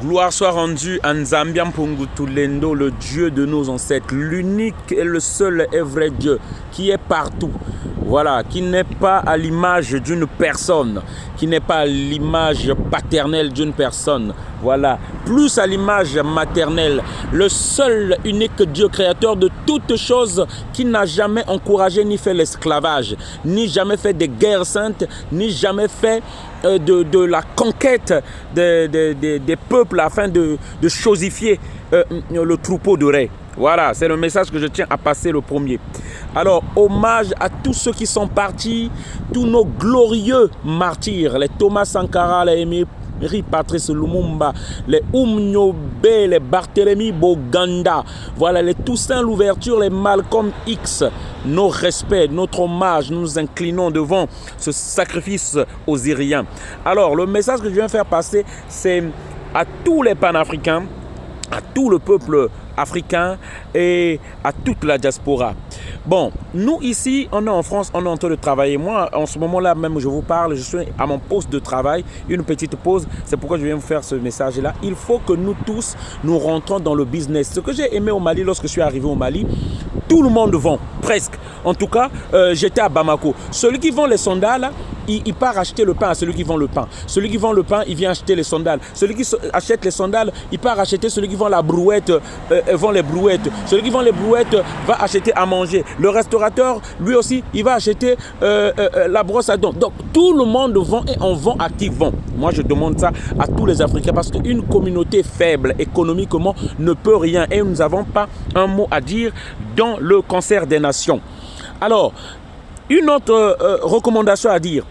Gloire soit rendue à Nzambian Pungutulendo, le Dieu de nos ancêtres, l'unique et le seul et vrai Dieu qui est partout. Voilà, qui n'est pas à l'image d'une personne, qui n'est pas à l'image paternelle d'une personne. Voilà, plus à l'image maternelle, le seul unique Dieu créateur de toutes choses qui n'a jamais encouragé ni fait l'esclavage, ni jamais fait des guerres saintes, ni jamais fait de la conquête des peuples afin de chosifier le troupeau de raies. Voilà, c'est le message que je tiens à passer le premier. Alors, hommage à tous ceux qui sont partis, tous nos glorieux martyrs, les Thomas Sankara, les Aimé Patrice Lumumba, les Oumniobe, les Barthélemy Boganda, voilà, les Toussaint Louverture, les Malcolm X. Nos respects, notre hommage, nous nous inclinons devant ce sacrifice osirien. Alors, le message que je viens faire passer, c'est à tous les panafricains, à tout le peuple africain et à toute la diaspora. Bon, nous ici, on est en France, on est en train de travailler. Moi, en ce moment-là, même je vous parle, je suis à mon poste de travail, une petite pause. C'est pourquoi je viens vous faire ce message-là. Il faut que nous tous, nous rentrons dans le business. Ce que j'ai aimé au Mali, lorsque je suis arrivé au Mali, tout le monde vend, presque. En tout cas, j'étais à Bamako. Celui qui vend les sandales, il part acheter le pain à celui qui vend le pain. Celui qui vend le pain, il vient acheter les sandales. Celui qui achète les sandales, il part acheter celui qui vend la brouette, vend les brouettes. Celui qui vend les brouettes va acheter à manger. Le restaurateur, lui aussi, il va acheter la brosse à dents. Donc, tout le monde vend et on vend activement. Moi, je demande ça à tous les Africains parce qu'une communauté faible économiquement ne peut rien et nous n'avons pas un mot à dire dans le concert des nations. Alors, une autre recommandation à dire.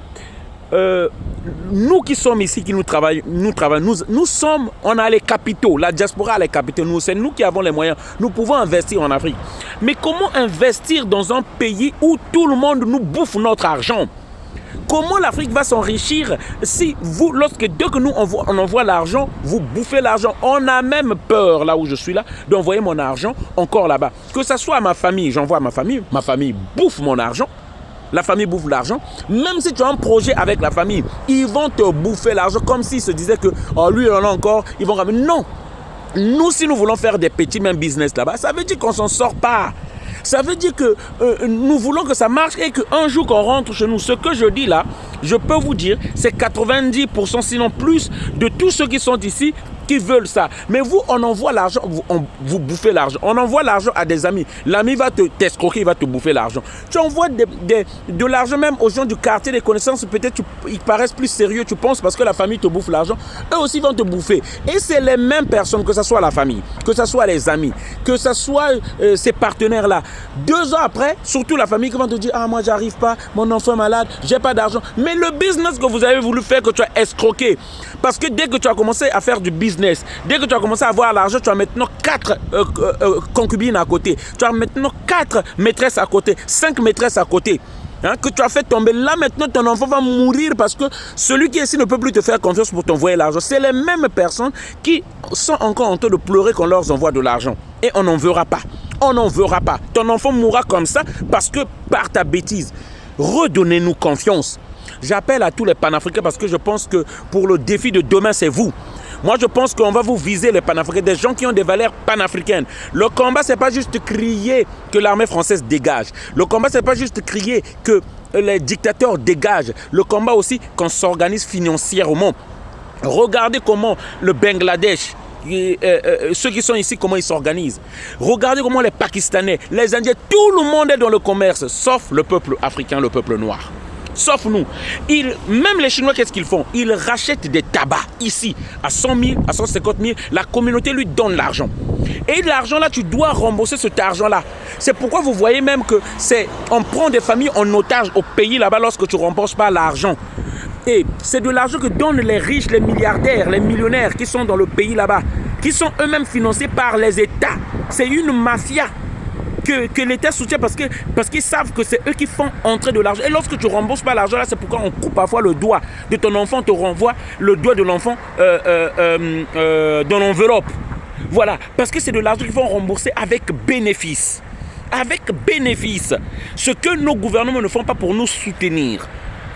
Nous qui sommes ici, qui nous travaillons, nous sommes, on a les capitaux, la diaspora a les capitaux, c'est nous qui avons les moyens, nous pouvons investir en Afrique. Mais comment investir dans un pays où tout le monde nous bouffe notre argent? Comment l'Afrique va s'enrichir si vous, dès que nous on envoie l'argent, vous bouffez l'argent? On a même peur, là où je suis là, d'envoyer mon argent encore là-bas. Que ce soit à ma famille, j'envoie à ma famille bouffe mon argent. La famille bouffe l'argent. Même si tu as un projet avec la famille, ils vont te bouffer l'argent comme s'ils se disaient que oh, lui, il en a encore, ils vont ramener. Non. Nous, si nous voulons faire des petits mêmes business là-bas, ça veut dire qu'on ne s'en sort pas. Ça veut dire que nous voulons que ça marche et qu'un jour qu'on rentre chez nous, ce que je dis là, je peux vous dire, c'est 90% sinon plus de tous ceux qui sont ici qui veulent ça. Mais vous, on envoie l'argent, vous bouffez l'argent. On envoie l'argent à des amis. L'ami va t'escroquer, il va te bouffer l'argent. Tu envoies de l'argent même aux gens du quartier, des connaissances, peut-être ils paraissent plus sérieux, tu penses, parce que la famille te bouffe l'argent. Eux aussi vont te bouffer. Et c'est les mêmes personnes, que ce soit la famille, que ce soit les amis, que ce soit ces partenaires-là. 2 ans après, surtout la famille qui va te dire « Ah, moi, j'arrive pas, mon enfant est malade, j'ai pas d'argent. » Mais le business que vous avez voulu faire, que tu as escroqué, parce que dès que tu as commencé à faire du business, dès que tu as commencé à avoir l'argent, tu as maintenant 4 concubines à côté. Tu as maintenant 4 maîtresses à côté, 5 maîtresses à côté. Hein, que tu as fait tomber. Là, maintenant, ton enfant va mourir parce que celui qui est ici ne peut plus te faire confiance pour t'envoyer l'argent. C'est les mêmes personnes qui sont encore en train de pleurer qu'on leur envoie de l'argent. Et on n'en verra pas. On n'en verra pas. Ton enfant mourra comme ça parce que par ta bêtise. Redonnez-nous confiance. J'appelle à tous les panafricains parce que je pense que pour le défi de demain, c'est vous. Moi, je pense qu'on va vous viser les panafricains, des gens qui ont des valeurs panafricaines. Le combat, ce n'est pas juste crier que l'armée française dégage. Le combat, ce n'est pas juste crier que les dictateurs dégagent. Le combat aussi qu'on s'organise financièrement. Regardez comment le Bangladesh, ceux qui sont ici, comment ils s'organisent. Regardez comment les Pakistanais, les Indiens, tout le monde est dans le commerce, sauf le peuple africain, le peuple noir. Sauf nous. Même les Chinois, qu'est-ce qu'ils font? Ils rachètent des tabacs ici, à 100 000, à 150 000. La communauté lui donne l'argent. Et l'argent là, tu dois rembourser cet argent-là. C'est pourquoi vous voyez même que on prend des familles en otage au pays là-bas lorsque tu ne rembourses pas l'argent. Et c'est de l'argent que donnent les riches, les milliardaires, les millionnaires qui sont dans le pays là-bas, qui sont eux-mêmes financés par les États. C'est une mafia que l'État soutient parce qu'ils savent que c'est eux qui font entrer de l'argent. Et lorsque tu ne rembourses pas l'argent, là, c'est pourquoi on coupe parfois le doigt de ton enfant, te renvoie le doigt de l'enfant dans l'enveloppe. Voilà, parce que c'est de l'argent qu'ils vont rembourser avec bénéfice. Avec bénéfice. Ce que nos gouvernements ne font pas pour nous soutenir.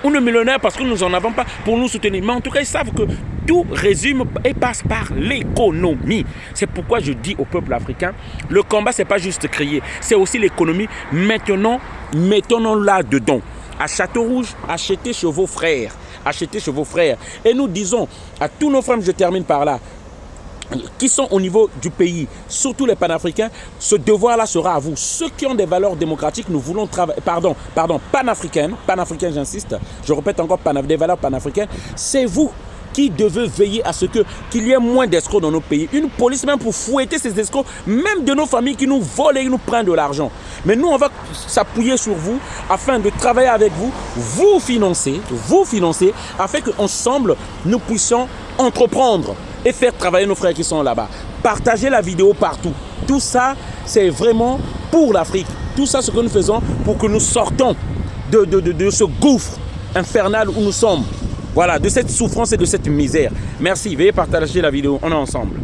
ou nos millionnaires parce que nous n'en avons pas pour nous soutenir. Mais en tout cas, ils savent que tout résume et passe par l'économie. C'est pourquoi je dis au peuple africain, le combat, ce n'est pas juste crier, c'est aussi l'économie. Maintenant, mettons-nous là-dedans. À Château-Rouge, achetez chez vos frères. Achetez chez vos frères. Et nous disons à tous nos frères, je termine par là, qui sont au niveau du pays, surtout les panafricains, ce devoir-là sera à vous. Ceux qui ont des valeurs démocratiques, nous voulons travailler, panafricaines, j'insiste, je répète encore, des valeurs panafricaines, c'est vous qui devez veiller à ce qu'il y ait moins d'escrocs dans nos pays. Une police même pour fouetter ces escrocs, même de nos familles qui nous volent et qui nous prennent de l'argent. Mais nous, on va s'appuyer sur vous afin de travailler avec vous, vous financer, afin qu'ensemble, nous puissions entreprendre et faire travailler nos frères qui sont là-bas. Partagez la vidéo partout. Tout ça, c'est vraiment pour l'Afrique. Tout ça, ce que nous faisons pour que nous sortons de ce gouffre infernal où nous sommes. Voilà, de cette souffrance et de cette misère. Merci, veuillez partager la vidéo. On est ensemble.